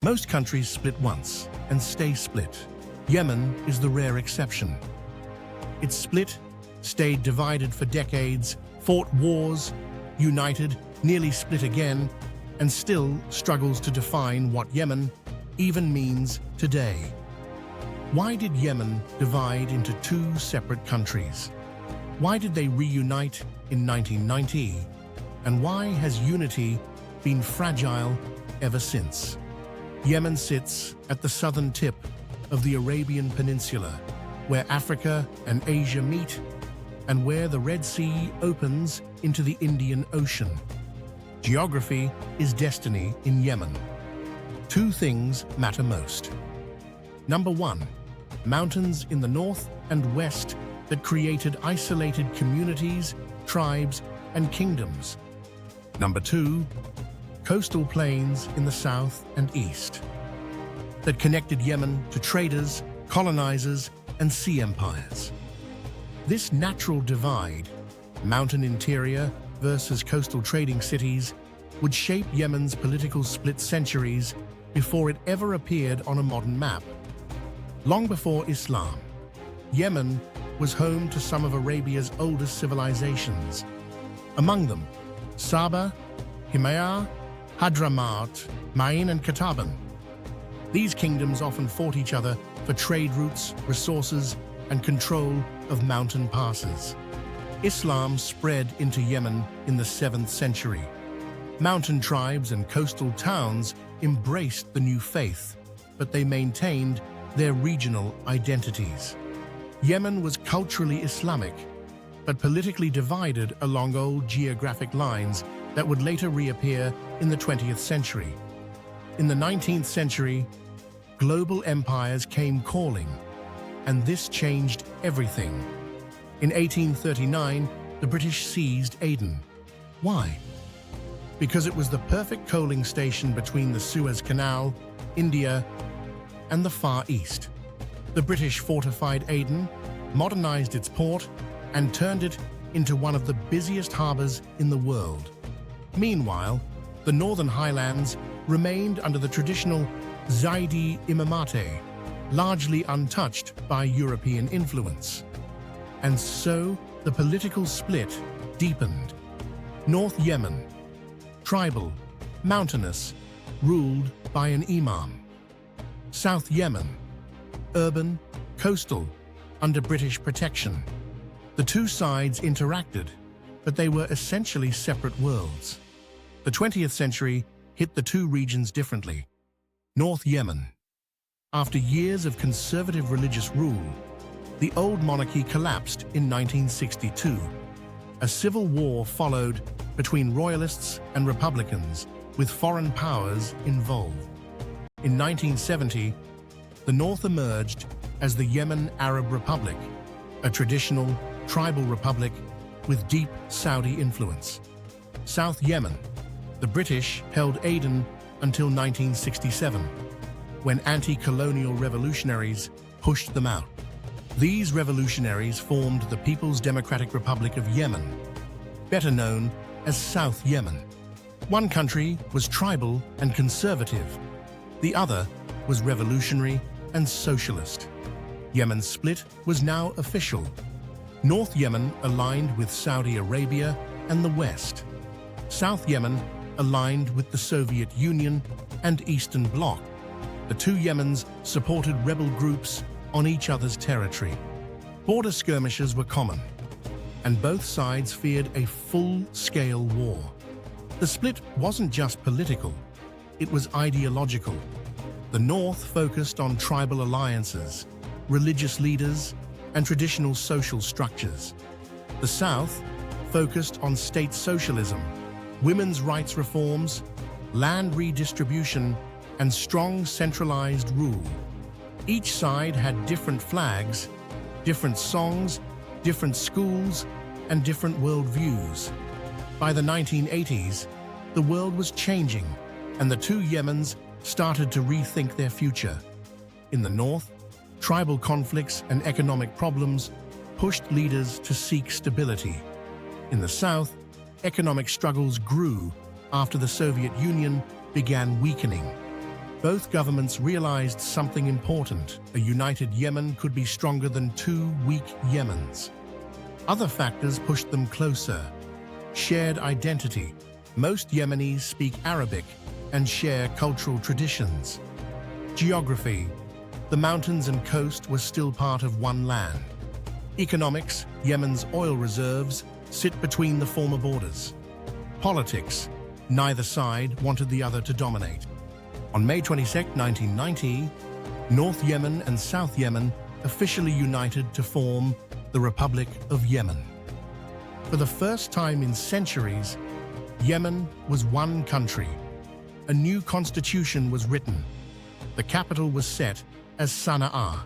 Most countries split once and stay split. Yemen is the rare exception. It split, stayed divided for decades, fought wars, united, nearly split again, and still struggles to define what Yemen even means today. Why did Yemen divide into two separate countries? Why did they reunite in 1990? And why has unity been fragile ever since? Yemen sits at the southern tip of the Arabian Peninsula, where Africa and Asia meet, and where the Red Sea opens into the Indian Ocean. Geography is destiny in Yemen. Two things matter most. Number one, mountains in the north and west that created isolated communities, tribes, and kingdoms. Number two, coastal plains in the south and east that connected Yemen to traders, colonizers, and sea empires. This natural divide, mountain interior versus coastal trading cities, would shape Yemen's political split centuries before it ever appeared on a modern map. Long before Islam, Yemen was home to some of Arabia's oldest civilizations. Among them, Saba, Himyar, Hadramaut, Ma'in, and Kataban. These kingdoms often fought each other for trade routes, resources, and control of mountain passes. Islam spread into Yemen in the 7th century. Mountain tribes and coastal towns embraced the new faith, but they maintained their regional identities. Yemen was culturally Islamic, but politically divided along old geographic lines that would later reappear in the 20th century. In the 19th century, global empires came calling, and this changed everything. In 1839, the British seized Aden. Why? Because it was the perfect coaling station between the Suez Canal, India, and the Far East. The British fortified Aden, modernized its port, and turned it into one of the busiest harbors in the world. Meanwhile, the northern highlands remained under the traditional Zaydi Imamate, largely untouched by European influence. And so the political split deepened. North Yemen, tribal, mountainous, ruled by an imam. South Yemen, urban, coastal, under British protection. The two sides interacted, but they were essentially separate worlds. The 20th century hit the two regions differently. North Yemen. After years of conservative religious rule, the old monarchy collapsed in 1962. A civil war followed between royalists and republicans, with foreign powers involved. In 1970, the north emerged as the Yemen Arab Republic, a traditional tribal republic with deep Saudi influence. South Yemen. The British held Aden until 1967, when anti-colonial revolutionaries pushed them out. These revolutionaries formed the People's Democratic Republic of Yemen, better known as South Yemen. One country was tribal and conservative. The other was revolutionary and socialist. Yemen's split was now official. North Yemen aligned with Saudi Arabia and the West. South Yemen aligned with the Soviet Union and Eastern Bloc. The two Yemens supported rebel groups on each other's territory. Border skirmishes were common, and both sides feared a full-scale war. The split wasn't just political, it was ideological. The North focused on tribal alliances, religious leaders, and traditional social structures. The South focused on state socialism, women's rights reforms, land redistribution, and strong centralized rule. Each side had different flags, different songs, different schools, and different worldviews. By the 1980s, the world was changing, and the two Yemens started to rethink their future. In the north, tribal conflicts and economic problems pushed leaders to seek stability. In the south, economic struggles grew after the Soviet Union began weakening. Both governments realized something important. A united Yemen could be stronger than two weak Yemens. Other factors pushed them closer. Shared identity. Most Yemenis speak Arabic and share cultural traditions. Geography. The mountains and coast were still part of one land. Economics. Yemen's oil reserves sit between the former borders. Politics. Neither side wanted the other to dominate. On May 22, 1990, North Yemen and South Yemen officially united to form the Republic of Yemen. For the first time in centuries, Yemen was one country. A new constitution was written. The capital was set as Sana'a.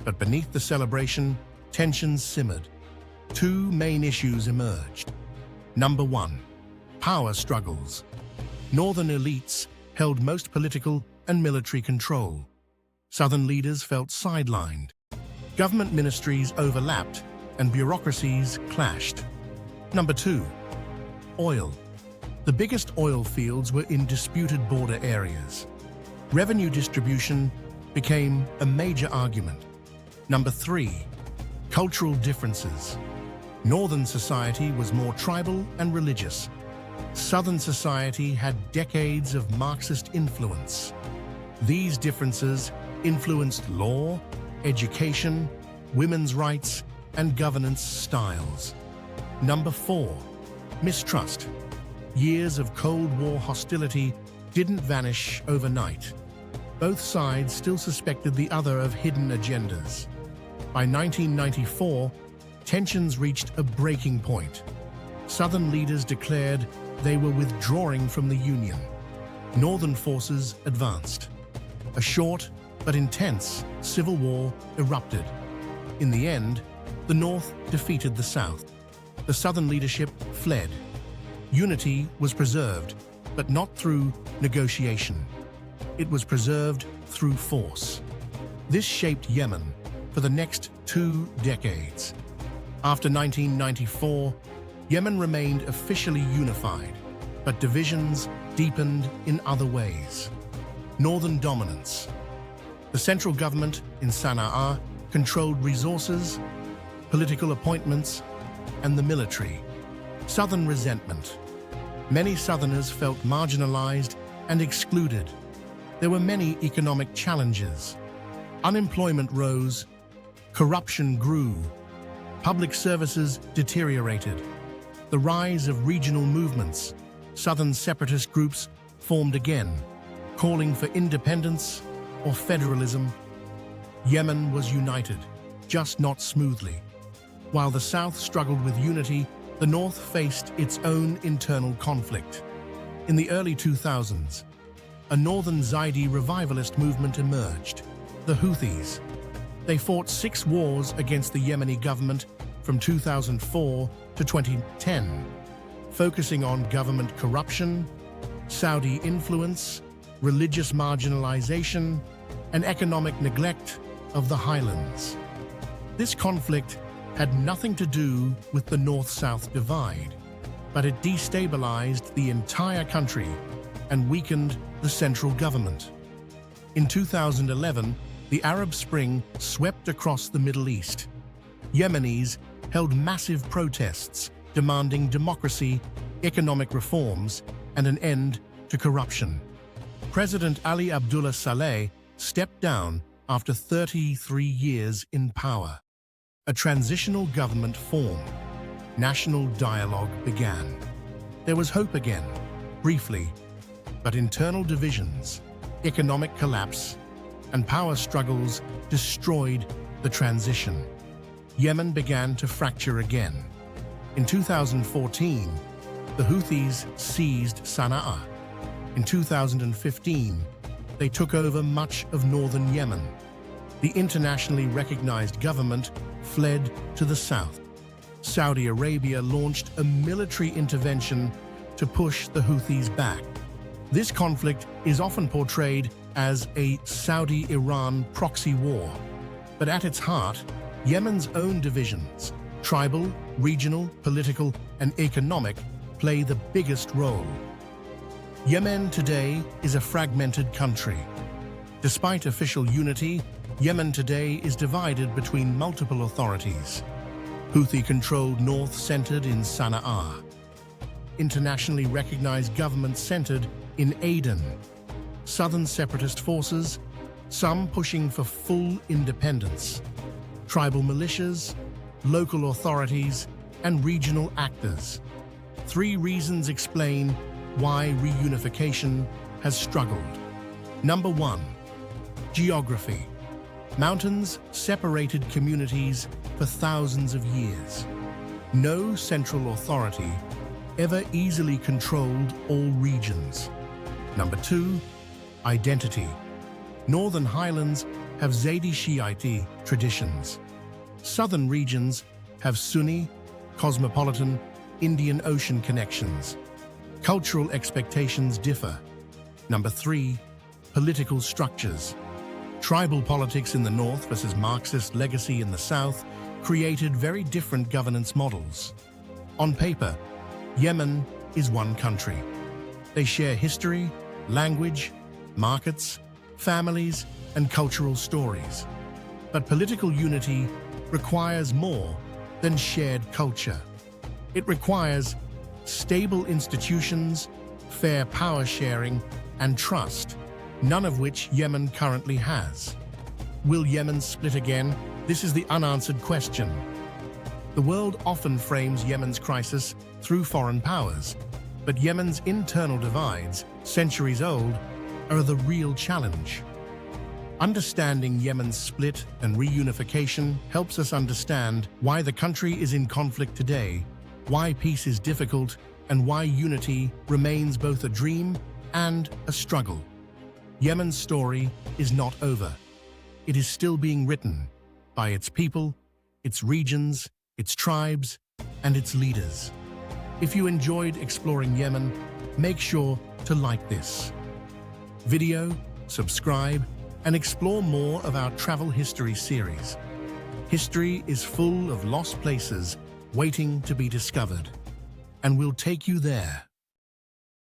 But beneath the celebration, tensions simmered. Two main issues emerged. Number one, power struggles. Northern elites held most political and military control. Southern leaders felt sidelined. Government ministries overlapped and bureaucracies clashed. Number two, oil. The biggest oil fields were in disputed border areas. Revenue distribution became a major argument. Number three, cultural differences. Northern society was more tribal and religious. Southern society had decades of Marxist influence. These differences influenced law, education, women's rights, and governance styles. Number four, mistrust. Years of Cold War hostility didn't vanish overnight. Both sides still suspected the other of hidden agendas. By 1994, tensions reached a breaking point. Southern leaders declared they were withdrawing from the Union. Northern forces advanced. A short but intense civil war erupted. In the end, the North defeated the South. The Southern leadership fled. Unity was preserved, but not through negotiation. It was preserved through force. This shaped Yemen for the next 2 decades. After 1994, Yemen remained officially unified, but divisions deepened in other ways. Northern dominance. The central government in Sana'a controlled resources, political appointments, and the military. Southern resentment. Many Southerners felt marginalized and excluded. There were many economic challenges. Unemployment rose, corruption grew, public services deteriorated. The rise of regional movements. Southern separatist groups formed again, calling for independence or federalism. Yemen was united, just not smoothly. While the South struggled with unity, the North faced its own internal conflict. In the early 2000s, a northern Zaydi revivalist movement emerged, the Houthis. They fought 6 wars against the Yemeni government from 2004 to 2010, focusing on government corruption, Saudi influence, religious marginalization, and economic neglect of the highlands. This conflict had nothing to do with the North-South divide, but it destabilized the entire country and weakened the central government. In 2011, the Arab Spring swept across the Middle East. Yemenis held massive protests demanding democracy, economic reforms, and an end to corruption. President Ali Abdullah Saleh stepped down after 33 years in power. A transitional government formed. National dialogue began. There was hope again, briefly, but internal divisions, economic collapse, and power struggles destroyed the transition. Yemen began to fracture again. In 2014, the Houthis seized Sana'a. In 2015, they took over much of northern Yemen. The internationally recognized government fled to the south. Saudi Arabia launched a military intervention to push the Houthis back. This conflict is often portrayed as a Saudi-Iran proxy war, but at its heart, Yemen's own divisions, tribal, regional, political, and economic, play the biggest role. Yemen today is a fragmented country. Despite official unity, Yemen today is divided between multiple authorities. Houthi-controlled north centered in Sana'a. Internationally recognized government centered in Aden. Southern separatist forces, some pushing for full independence. Tribal militias, local authorities, and regional actors. 3 reasons explain why reunification has struggled. Number 1. Geography. Mountains separated communities for thousands of years. No central authority ever easily controlled all regions. Number 2. Identity. Northern highlands have Zaydi Shiite traditions. Southern regions have Sunni, cosmopolitan, Indian Ocean connections. Cultural expectations differ. Number 3. Political structures. Tribal politics in the north versus Marxist legacy in the south created very different governance models. On paper, Yemen is one country. They share history, language, markets, families, and cultural stories. But political unity requires more than shared culture. It requires stable institutions, fair power sharing, and trust, none of which Yemen currently has. Will Yemen split again? This is the unanswered question. The world often frames Yemen's crisis through foreign powers, but Yemen's internal divides, centuries old, are the real challenge. Understanding Yemen's split and reunification helps us understand why the country is in conflict today, why peace is difficult, and why unity remains both a dream and a struggle. Yemen's story is not over. It is still being written by its people, its regions, its tribes, and its leaders. If you enjoyed exploring Yemen, make sure to like this video, subscribe, and explore more of our travel history series. History is full of lost places waiting to be discovered, and we'll take you there.